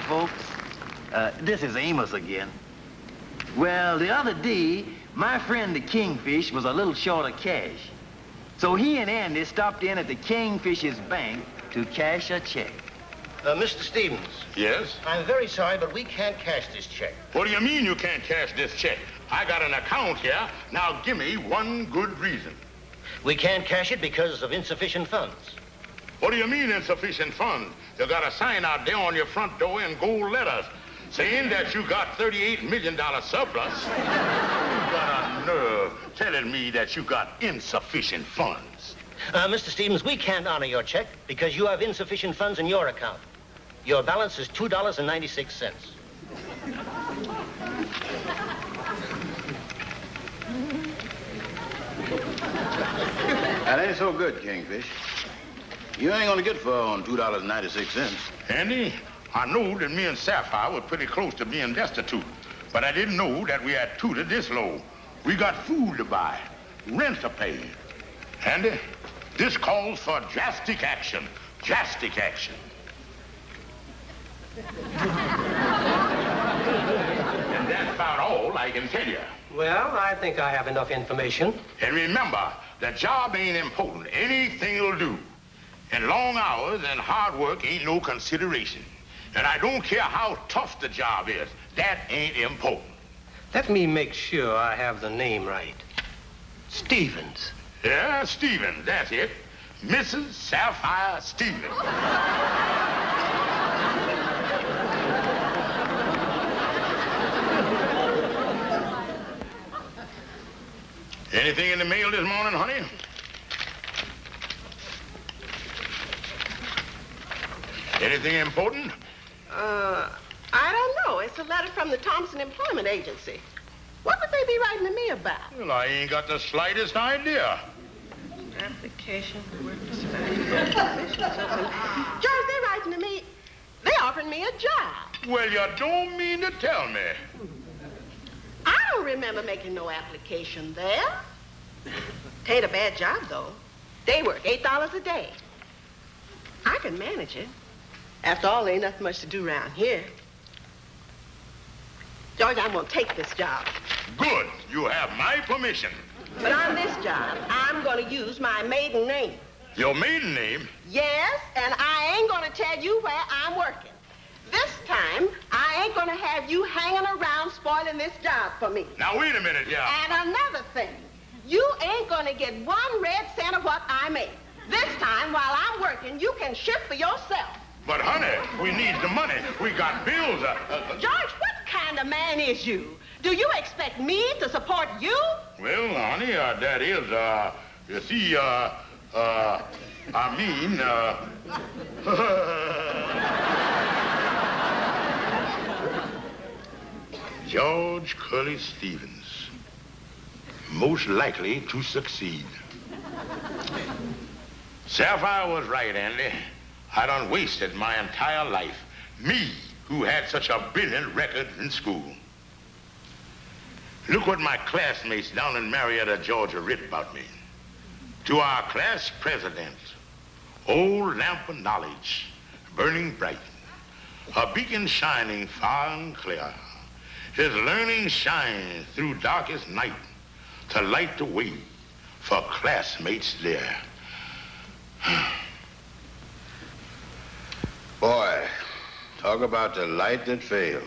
folks. This is Amos again. Well, the other day, my friend the Kingfish was a little short of cash. So he and Andy stopped in at the Kingfish's bank to cash a check. Mr. Stevens. Yes? I'm very sorry, but we can't cash this check. What do you mean you can't cash this check? I got an account here. Now give me one good reason. We can't cash it because of insufficient funds. What do you mean insufficient funds? You got a sign out there on your front door in gold letters saying that you got $38 million surplus. You got a nerve telling me that you got insufficient funds. Mr. Stevens, we can't honor your check because you have insufficient funds in your account. Your balance is $2.96. That ain't so good, Kingfish. You ain't gonna get far on $2.96. Andy, I know that me and Sapphire were pretty close to being destitute, but I didn't know that we had tooted this low. We got food to buy, rent to pay. Andy, this calls for drastic action. Drastic action. And that's about all I can tell you. Well, I think I have enough information. And remember, the job ain't important. Anything'll do. And long hours and hard work ain't no consideration. And I don't care how tough the job is. That ain't important. Let me make sure I have the name right. Stevens. Yeah, Stevens, that's it. Mrs. Sapphire Stevens. Anything in the mail this morning, honey? Anything important? I don't know. It's a letter from the Thompson Employment Agency. What would they be writing to me about? Well, I ain't got the slightest idea. Application for work positions open. George, they're writing to me. They offered me a job. Well, you don't mean to tell me. I don't remember making no application there. Tain't a bad job, though. Day work, $8 a day. I can manage it. After all, there ain't nothing much to do around here. George, I'm gonna take this job. Good. You have my permission. But on this job, I'm gonna use my maiden name. Your maiden name? Yes, and I ain't gonna tell you where I'm working. This time, I ain't gonna have you hanging around spoiling this job for me. Now, wait a minute here. And another thing, you ain't gonna get 1 red cent of what I make. This time, while I'm working, you can shift for yourself. But, honey, we need the money. We got bills. George, what kind of man is you? Do you expect me to support you? Well, honey, that is, you see, I mean, George Curly Stevens, most likely to succeed. Sapphire was right, Andy. I done wasted my entire life. Me, who had such a brilliant record in school. Look what my classmates down in Marietta, Georgia, writ about me. To our class president, old lamp of knowledge, burning bright, a beacon shining far and clear. His learning shines through darkest night to light the way for classmates there. Boy, talk about the light that failed.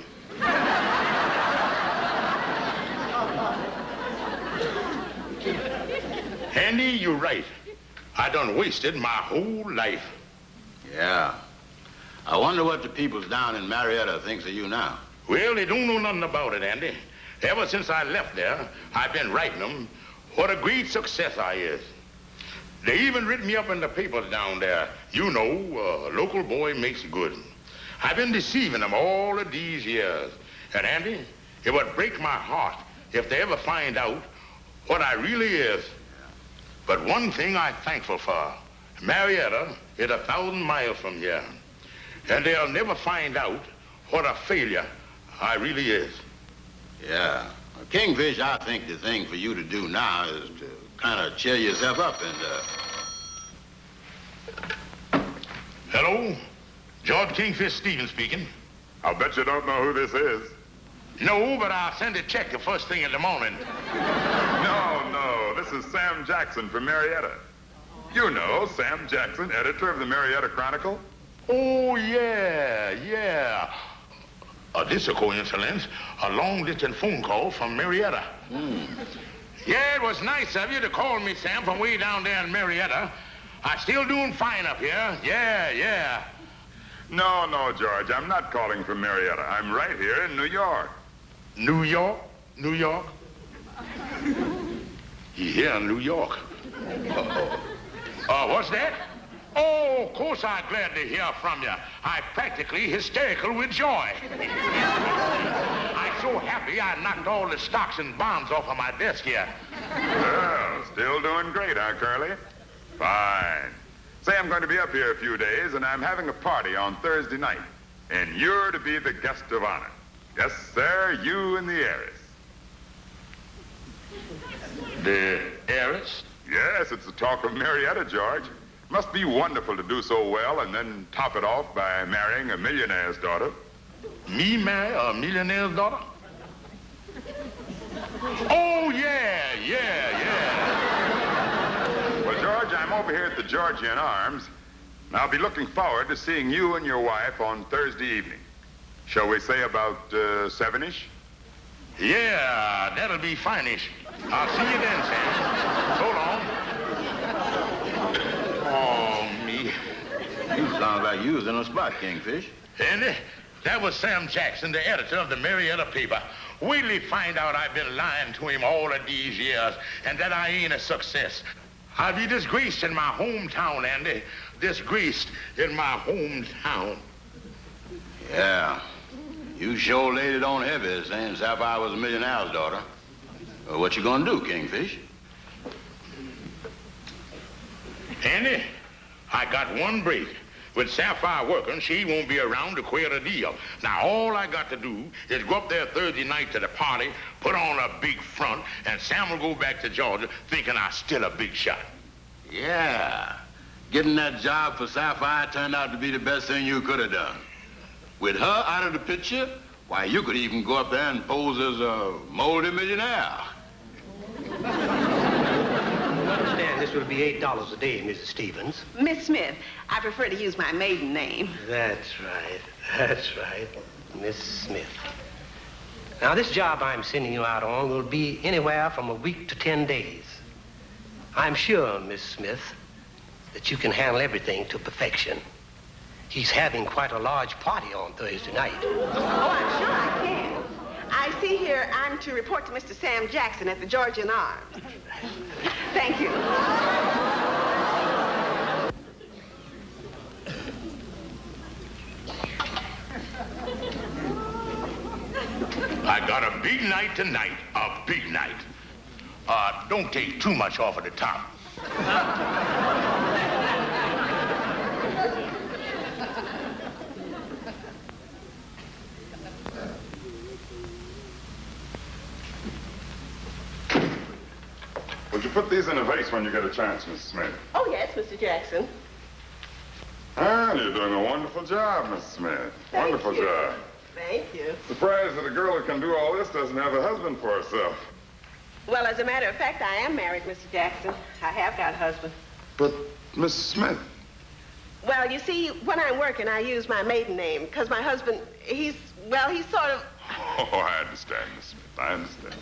Andy, you're right. I done wasted my whole life. Yeah. I wonder what the peoples down in Marietta thinks of you now. Well, they don't know nothing about it, Andy. Ever since I left there, I've been writing them what a great success I is. They even written me up in the papers down there. You know, local boy makes good. I've been deceiving them all of these years. And Andy, it would break my heart if they ever find out what I really is. But one thing I'm thankful for, Marietta is 1,000 miles from here. And they'll never find out what a failure I really is. Yeah. Well, Kingfish, I think the thing for you to do now is to kind of cheer yourself up and, Hello? George Kingfish Stevens speaking. I'll bet you don't know who this is. No, but I'll send a check the first thing in the morning. No, this is Sam Jackson from Marietta. You know Sam Jackson, editor of the Marietta Chronicle? Oh, yeah. This is a coincidence. A long-distance phone call from Marietta. Yeah, it was nice of you to call me, Sam, from way down there in Marietta. I'm still doing fine up here. Yeah. No, George, I'm not calling from Marietta. I'm right here in New York. New York? Yeah, New York. What's that? Oh, of course I'm glad to hear from you. I'm practically hysterical with joy. I'm so happy I knocked all the stocks and bonds off of my desk here. Well, still doing great, huh, Curly? Fine. Say, I'm going to be up here a few days, and I'm having a party on Thursday night. And you're to be the guest of honor. Yes, sir, you and the heiress. The heiress? Yes, it's the talk of Marietta, George. Must be wonderful to do so well and then top it off by marrying a millionaire's daughter. Me marry a millionaire's daughter? Oh, yeah. Well, George, I'm over here at the Georgian Arms, and I'll be looking forward to seeing you and your wife on Thursday evening. Shall we say about 7-ish? Yeah, that'll be fine-ish. I'll see you then, Sam. So long. Oh, me. You sound like you was in a spot, Kingfish. Andy, that was Sam Jackson, the editor of the Marietta paper. Wait till he find out I've been lying to him all of these years and that I ain't a success. I'll be disgraced in my hometown, Andy. Disgraced in my hometown. Yeah. You sure laid it on heavy saying Sapphire was a millionaire's daughter. Well, what you gonna do, Kingfish? Andy, I got one break. With Sapphire working, she won't be around to queer the deal. Now, all I got to do is go up there Thursday night to the party, put on a big front, and Sam will go back to Georgia thinking I'm still a big shot. Yeah. Getting that job for Sapphire turned out to be the best thing you could have done. With her out of the picture, why, you could even go up there and pose as a multi-millionaire. I understand this will be $8 a day, Mrs. Stevens. Miss Smith, I prefer to use my maiden name. That's right, Miss Smith. Now, this job I'm sending you out on will be anywhere from a week to 10 days. I'm sure, Miss Smith, that you can handle everything to perfection. He's having quite a large party on Thursday night. Oh, I'm sure I can. I see here I'm to report to Mr. Sam Jackson at the Georgian Arms. Thank you. I got a big night tonight, a big night. Don't take too much off at the top. Would you put these in a vase when you get a chance, Mrs. Smith? Oh, yes, Mr. Jackson. Ah, you're doing a wonderful job, Mrs. Smith. Wonderful job. Thank you. Surprised that a girl who can do all this doesn't have a husband for herself. Well, as a matter of fact, I am married, Mr. Jackson. I have got a husband. But, Mrs. Smith... Well, you see, when I'm working, I use my maiden name, because my husband, he's sort of... Oh, I understand, Miss Smith. I understand.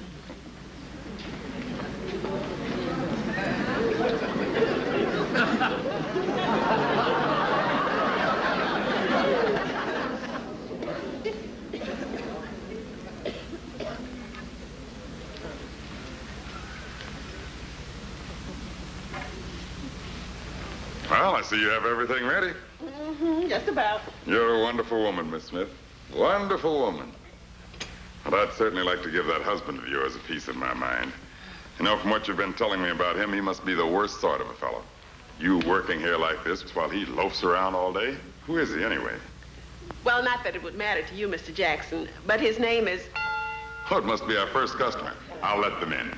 Well, I see you have everything ready. Mm-hmm, just about. You're a wonderful woman, Miss Smith. Wonderful woman. Well, I'd certainly like to give that husband of yours a piece of my mind. You know, from what you've been telling me about him, he must be the worst sort of a fellow. You working here like this while he loafs around all day? Who is he, anyway? Well, not that it would matter to you, Mr. Jackson, but his name is... Oh, it must be our first customer. I'll let them in.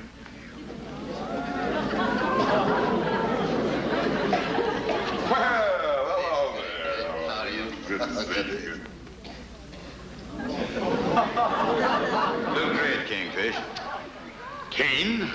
Well, hello there. How are you? Good to see you. Kingfish. Kane?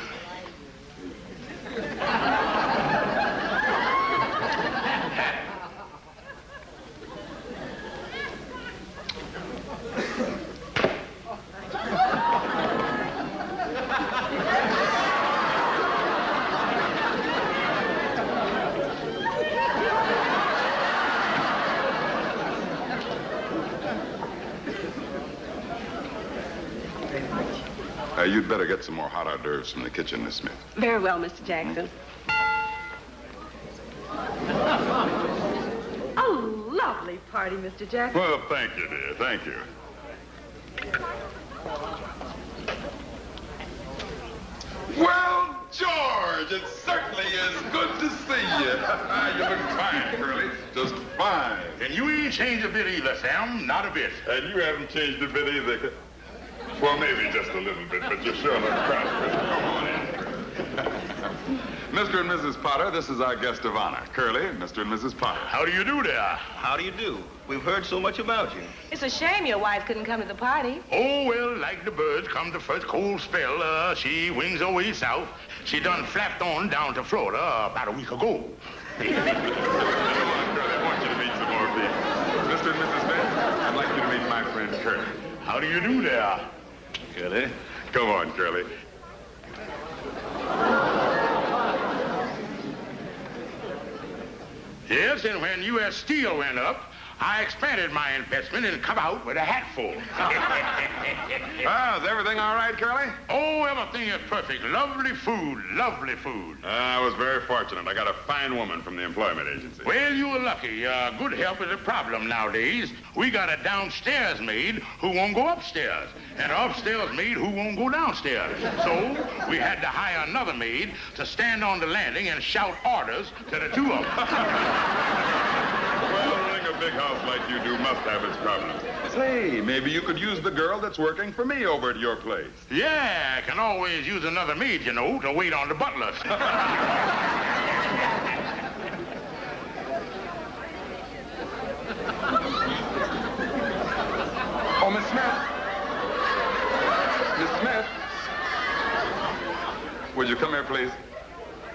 You'd better get some more hot hors d'oeuvres from the kitchen, Miss Smith. Very well, Mr. Jackson. A lovely party, Mr. Jackson. Well, thank you, dear. Thank you. Well, George, it certainly is good to see you. You look fine, Curly. Just fine. And you ain't changed a bit either, Sam. Not a bit. And you haven't changed a bit either. Well, maybe just a little bit, but you sure look prosperous. Come on in. Mr. and Mrs. Potter, this is our guest of honor. Curly, Mr. and Mrs. Potter. How do you do there? How do you do? We've heard so much about you. It's a shame your wife couldn't come to the party. Oh, well, like the birds come the first cold spell, she wings her way south. She done flapped on down to Florida about a week ago. Come on, Curly, I want you to meet some more people. Mr. and Mrs. Smith, I'd like you to meet my friend Curly. How do you do there? Curly? Come on, Curly. Yes, and when U.S. Steel went up, I expanded my investment and come out with a hatful. Is everything all right, Curly? Oh, everything is perfect. Lovely food, lovely food. I was very fortunate. I got a fine woman from the employment agency. Well, you were lucky. Good help is a problem nowadays. We got a downstairs maid who won't go upstairs, and an upstairs maid who won't go downstairs. So we had to hire another maid to stand on the landing and shout orders to the two of them. Well, running a big house like you do must have its problems. Say, maybe you could use the girl that's working for me over at your place. Yeah, I can always use another maid, you know, to wait on the butlers. Oh, Miss Smith. Miss Smith. Would you come here, please?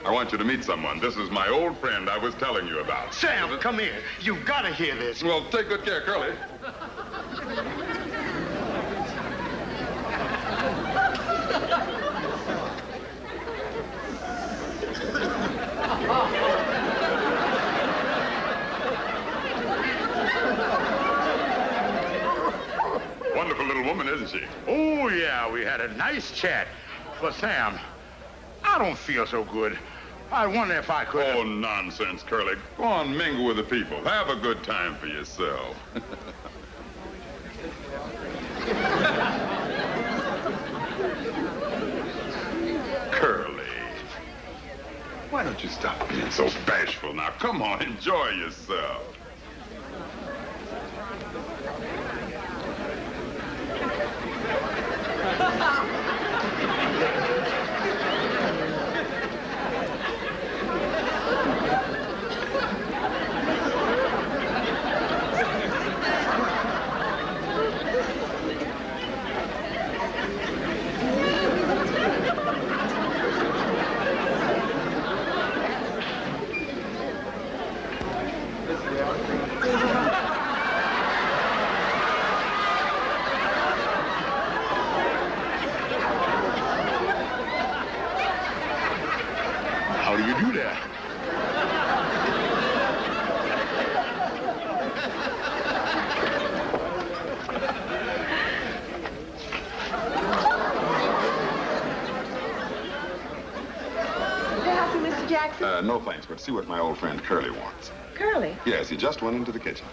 I want you to meet someone. This is my old friend I was telling you about. Sam, come here. You've got to hear this. Well, take good care, Curly. Wonderful little woman, isn't she? Oh, yeah, we had a nice chat. But, Sam, I don't feel so good. I wonder if I could... Oh, nonsense, Curly. Go on, mingle with the people. Have a good time for yourself. Curly. Why don't you stop being so bashful now? Come on, enjoy yourself. How do you do that? May I help you, Mr. Jackson? No thanks, but see what my old friend Curly wants. Curly? Yes, he just went into the kitchen.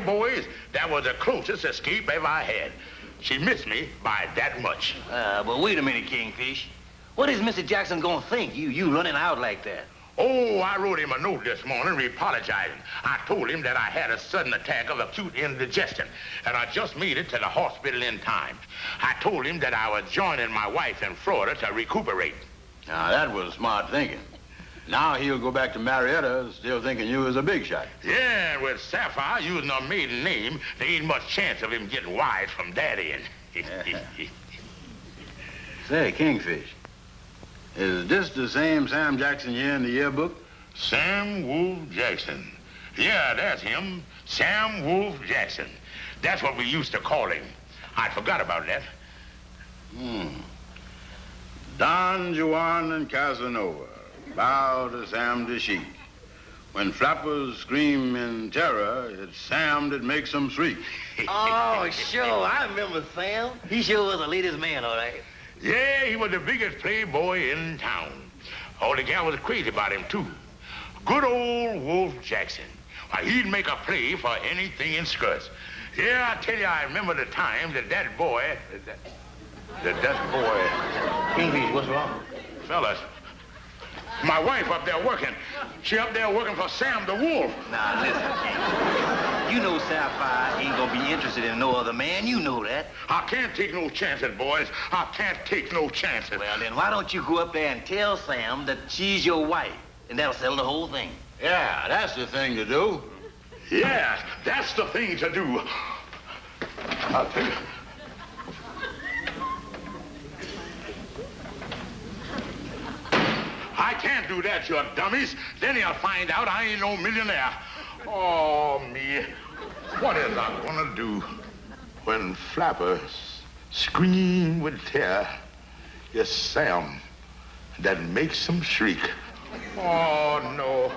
boys, that was the closest escape ever I had. She missed me by that much. But wait a minute, Kingfish. What is Mr. Jackson gonna think, you running out like that? Oh, I wrote him a note this morning apologizing. I told him that I had a sudden attack of acute indigestion, and I just made it to the hospital in time. I told him that I was joining my wife in Florida to recuperate. Now, that was smart thinking. Now he'll go back to Marietta still thinking you was a big shot. Yeah, and with Sapphire using a maiden name, there ain't much chance of him getting wise from that end. Say, Kingfish, is this the same Sam Jackson here in the yearbook? Sam Wolf Jackson. Yeah, that's him. Sam Wolf Jackson. That's what we used to call him. I forgot about that. Don Juan and Casanova bow to Sam the Sheik. When flappers scream in terror, it's Sam that makes them shriek. Oh, sure. I remember Sam. He sure was the latest man, all right. Yeah, he was the biggest playboy in town. All the gal was crazy about him, too. Good old Wolf Jackson. Why, he'd make a play for anything in skirts. Yeah, I tell you, I remember the time that boy... Kingfish, what's wrong? Fellas, my wife up there working. She up there working for Sam the Wolf. Now, listen, Kingfish. You know Sapphire ain't gonna be interested in no other man. You know that. I can't take no chances, boys. I can't take no chances. Well, then why don't you go up there and tell Sam that she's your wife, and that'll settle the whole thing. Yeah, that's the thing to do. Yeah, that's the thing to do. I'll tell you. I can't do that, you dummies. Then he'll find out I ain't no millionaire. Oh, me. What is I gonna do when flappers scream with terror? It's Sam that makes them shriek. Oh, no.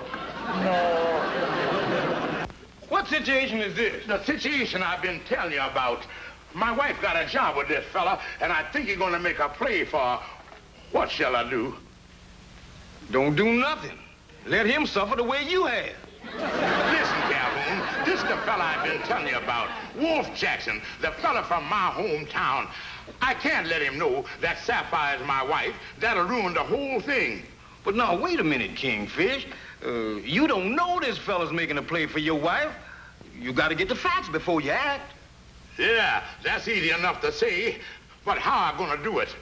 No. What situation is this? The situation I've been telling you about. My wife got a job with this fella, and I think he's gonna make a play for her. What shall I do? Don't do nothing. Let him suffer the way you have. Listen, Calhoun, this is the fella I've been telling you about. Wolf Jackson, the fella from my hometown. I can't let him know that Sapphire's my wife. That'll ruin the whole thing. But now, wait a minute, Kingfish. You don't know this fella's making a play for your wife. You got to get the facts before you act. Yeah, that's easy enough to say, but how I gonna do it?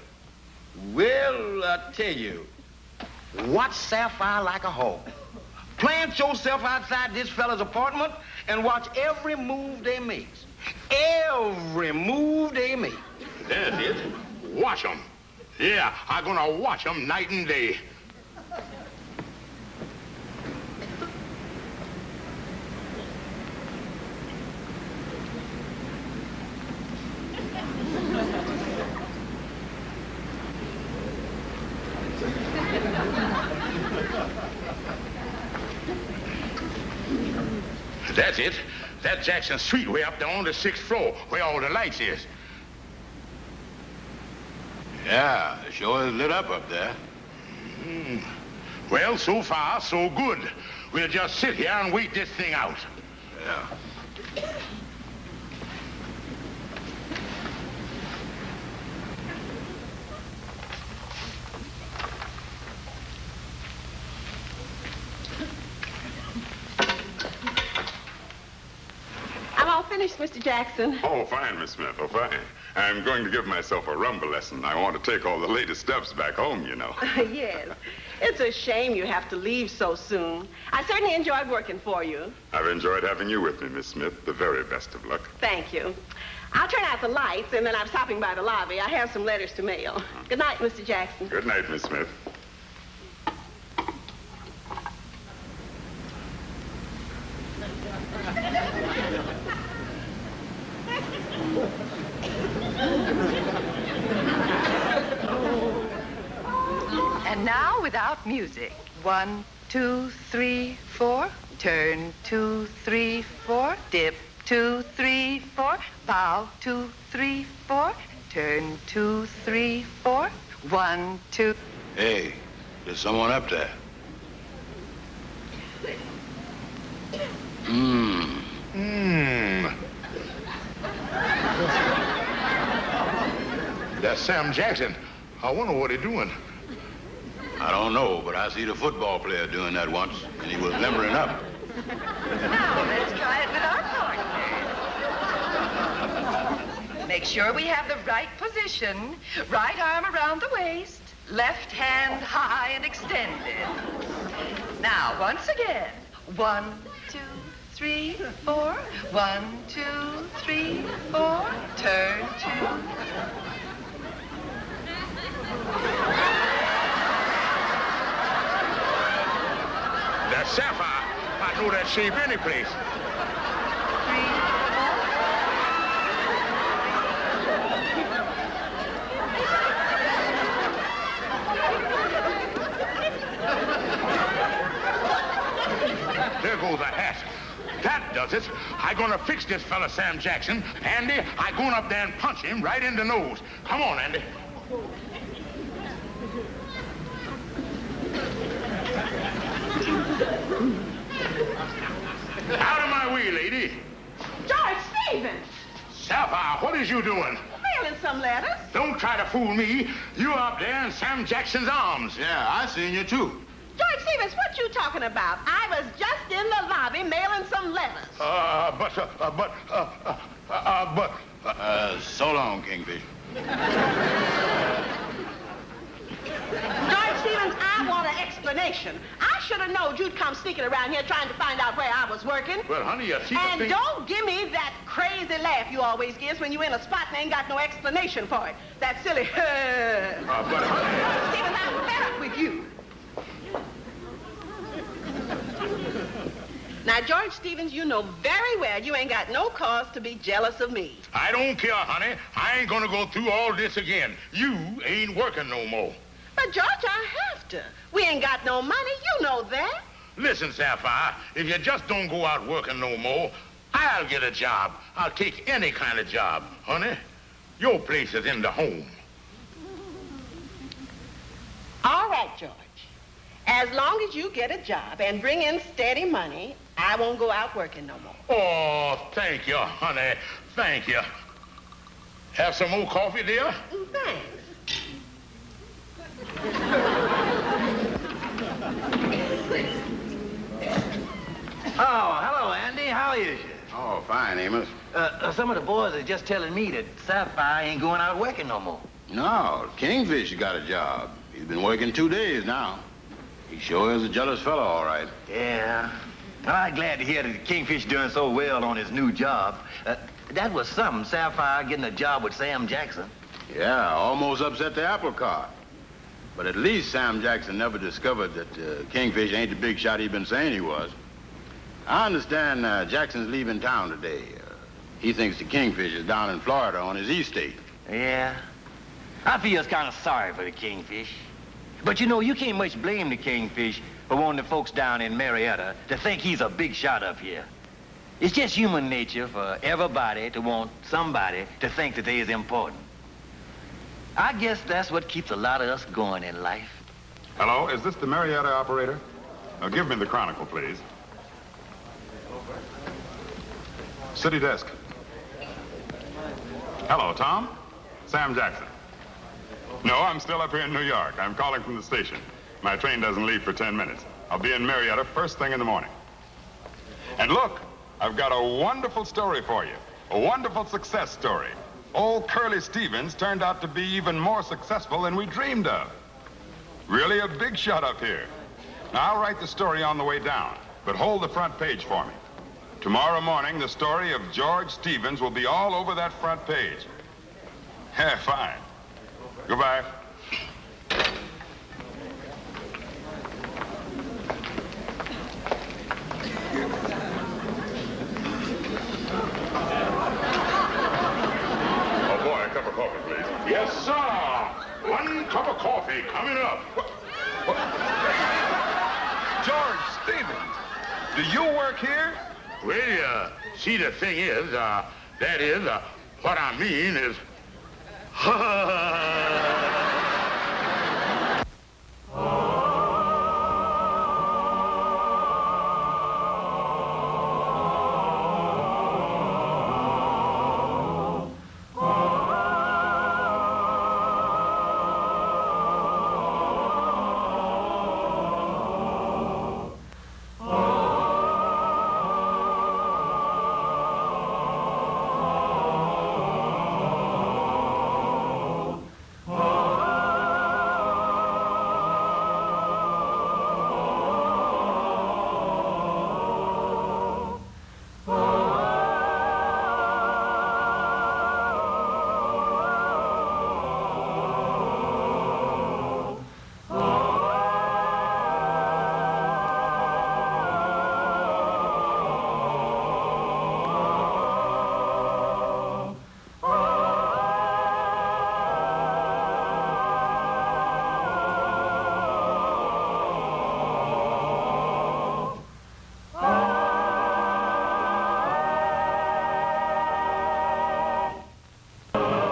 Well, I tell you, watch Sapphire like a hawk. Plant yourself outside this fella's apartment and watch every move they make. Every move they make. That's it. Watch them. Yeah, I'm gonna watch them night and day. That's it. That Jackson Street way up there on the 6th floor, where all the lights is. Yeah, it sure is lit up there. Well, so far, so good. We'll just sit here and wait this thing out. Yeah. I'm all finished, Mr. Jackson. Oh, fine, Miss Smith. Oh, fine. I'm going to give myself a rumba lesson. I want to take all the latest steps back home, you know. Yes. It's a shame you have to leave so soon. I certainly enjoyed working for you. I've enjoyed having you with me, Miss Smith. The very best of luck. Thank you. I'll turn out the lights, and then I'm stopping by the lobby. I have some letters to mail. Good night, Mr. Jackson. Good night, Miss Smith. And now without music. 1, 2, 3, 4. Turn 2, 3, 4. Dip 2, 3, 4. Bow 2, 3, 4. Turn 2, 3, 4. 1, 2. Hey, there's someone up there. That's Sam Jackson. I wonder what he's doing. I don't know, but I see the football player doing that once, and he was limbering up. Now, let's try it with our partner. Make sure we have the right position. Right arm around the waist. Left hand high and extended. Now, once again. 1, 2, 3, 4. 1, 2, 3, 4. Turn 2. That's Sapphire. I know that shape any place. 3, 4. There goes a hat. That does it. I gonna fix this fella, Sam Jackson. Andy, I going up there and punch him right in the nose. Come on, Andy. Out of my way, lady. George Stevens! Sapphire, what is you doing? Mailing some letters. Don't try to fool me. You're up there in Sam Jackson's arms. Yeah, I seen you too. George Stevens, what you talking about? I was just in the lobby mailing some letters. So long, Kingfish. George Stevens, I want an explanation. I should have known you'd come sneaking around here trying to find out where I was working. Well, honey, you see And the thing... don't give me that crazy laugh you always give when you're in a spot and ain't got no explanation for it. That silly, but honey... Stevens, I'm fed up with you. Now, George Stevens, you know very well you ain't got no cause to be jealous of me. I don't care, honey. I ain't gonna go through all this again. You ain't working no more. But, George, I have to. We ain't got no money. You know that. Listen, Sapphire, if you just don't go out working no more, I'll get a job. I'll take any kind of job, honey. Your place is in the home. All right, George. As long as you get a job and bring in steady money, I won't go out working no more. Oh, thank you, honey. Thank you. Have some more coffee, dear? Thanks. Oh, hello, Andy. How is you? Oh, fine, Amos. Some of the boys are just telling me that Sapphire ain't going out working no more. No, Kingfish got a job. He's been working 2 days now. He sure is a jealous fellow, all right. Yeah. Well, I'm glad to hear that Kingfish doing so well on his new job. That was something, Sapphire getting a job with Sam Jackson. Yeah, almost upset the apple cart. But at least Sam Jackson never discovered that Kingfish ain't the big shot he'd been saying he was. I understand Jackson's leaving town today. He thinks the Kingfish is down in Florida on his estate. Yeah. I feel kind of sorry for the Kingfish. But, you know, you can't much blame the Kingfish for wanting the folks down in Marietta to think he's a big shot up here. It's just human nature for everybody to want somebody to think that they is important. I guess that's what keeps a lot of us going in life. Hello, is this the Marietta operator? Give me the Chronicle, please. City desk. Hello, Tom. Sam Jackson. No, I'm still up here in New York. I'm calling from the station. My train doesn't leave for 10 minutes. I'll be in Marietta first thing in the morning. And look, I've got a wonderful story for you. A wonderful success story. Old Curly Stevens turned out to be even more successful than we dreamed of. Really a big shot up here. Now, I'll write the story on the way down, but hold the front page for me. Tomorrow morning, the story of George Stevens will be all over that front page. Yeah, fine. Goodbye. Oh, boy, a cup of coffee, please. Yes, sir. 1 cup of coffee coming up. George Stevens, do you work here? Well, see, the thing is, what I mean is...